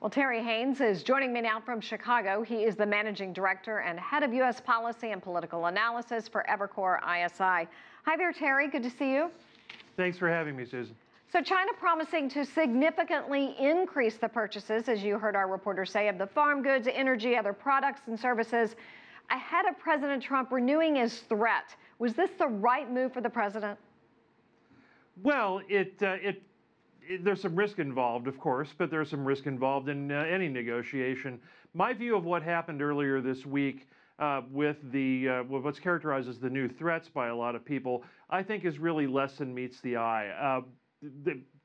Well, Terry Haines is joining me now from Chicago. He is the managing director and head of U.S. policy and political analysis for Evercore ISI. Hi there, Terry. Good to see you. Thanks for having me, Susan. So China promising to significantly increase the purchases, as you heard our reporter say, of the farm goods, energy, other products and services ahead of President Trump renewing his threat. Was this the right move for the president? Well, there's some risk involved, of course, but there's some risk involved in any negotiation. My view of what happened earlier this week with what's characterized as the new threats by a lot of people, I think is really less than meets the eye.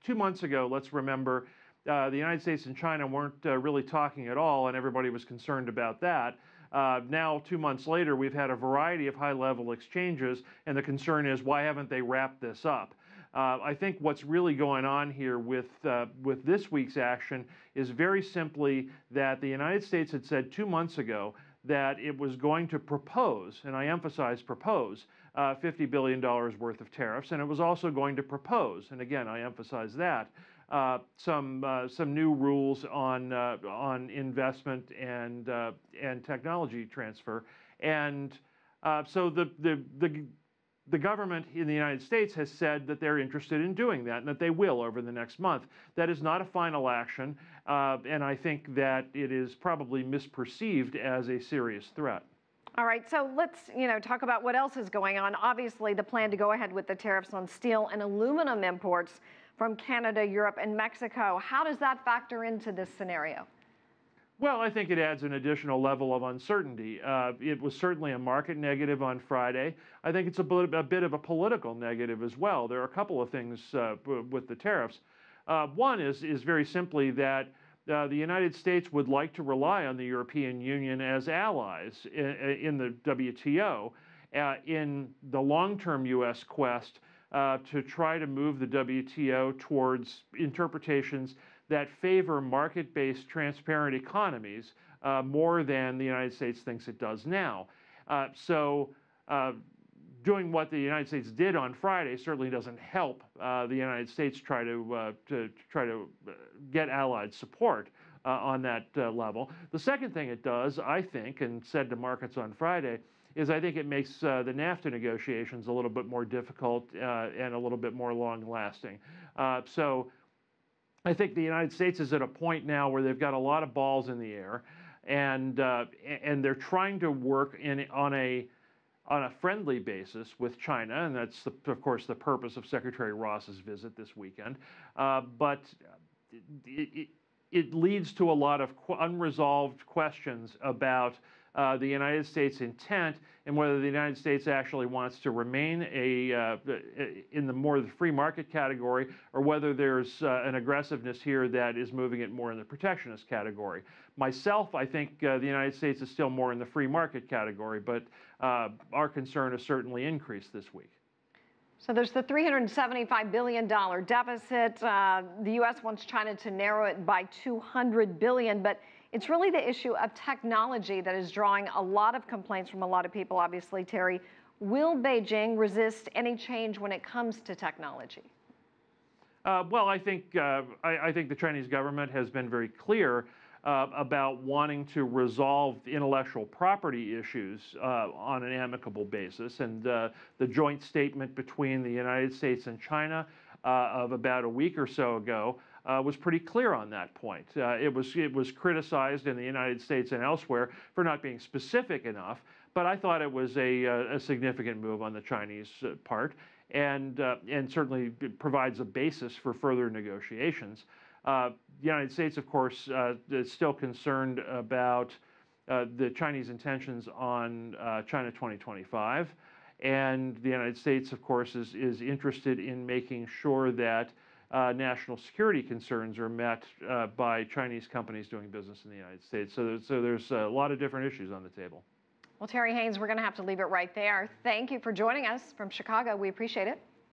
2 months ago, let's remember, the United States and China weren't really talking at all, and everybody was concerned about that. Now, 2 months later, we've had a variety of high-level exchanges, and the concern is, why haven't they wrapped this up? I think what's really going on here with this week's action is very simply that the United States had said 2 months ago that it was going to propose, and I emphasize propose, $50 billion worth of tariffs, and it was also going to propose, and again, I emphasize that, some new rules on investment and technology transfer, and so the government in the United States has said that they're interested in doing that and that they will over the next month. That is not a final action, and I think that it is probably misperceived as a serious threat. All right, so let's talk about what else is going on. Obviously, the plan to go ahead with the tariffs on steel and aluminum imports from Canada, Europe, and Mexico. How does that factor into this scenario? Well, I think it adds an additional level of uncertainty. It was certainly a market negative on Friday. I think it's a bit of a political negative as well. There are a couple of things with the tariffs. One is very simply that the United States would like to rely on the European Union as allies in the WTO in the long-term U.S. quest to try to move the WTO towards interpretations that favor market-based transparent economies more than the United States thinks it does now. Doing what the United States did on Friday certainly doesn't help the United States try to get allied support on that level. The second thing it does, I think, and said to markets on Friday, is I think it makes the NAFTA negotiations a little bit more difficult and a little bit more long-lasting. So I think the United States is at a point now where they've got a lot of balls in the air, and they're trying to work on a friendly basis with China, and that's of course the purpose of Secretary Ross's visit this weekend. But it leads to a lot of unresolved questions about the United States' intent and whether the United States actually wants to remain in the more the free market category, or whether there's an aggressiveness here that is moving it more in the protectionist category. Myself, I think the United States is still more in the free market category, but our concern has certainly increased this week. So there's the $375 billion deficit. The U.S. wants China to narrow it by $200 billion, but it's really the issue of technology that is drawing a lot of complaints from a lot of people, obviously, Terry. Will Beijing resist any change when it comes to technology? Well, I think the Chinese government has been very clear about wanting to resolve intellectual property issues on an amicable basis. And the joint statement between the United States and China of about a week or so ago was pretty clear on that point. It was criticized in the United States and elsewhere for not being specific enough, but I thought it was a significant move on the Chinese part, and certainly provides a basis for further negotiations. The United States, of course, is still concerned about the Chinese intentions on China 2025, and the United States, of course, is interested in making sure that national security concerns are met by Chinese companies doing business in the United States. So there's a lot of different issues on the table. Well, Terry Haines, we're going to have to leave it right there. Thank you for joining us from Chicago. We appreciate it.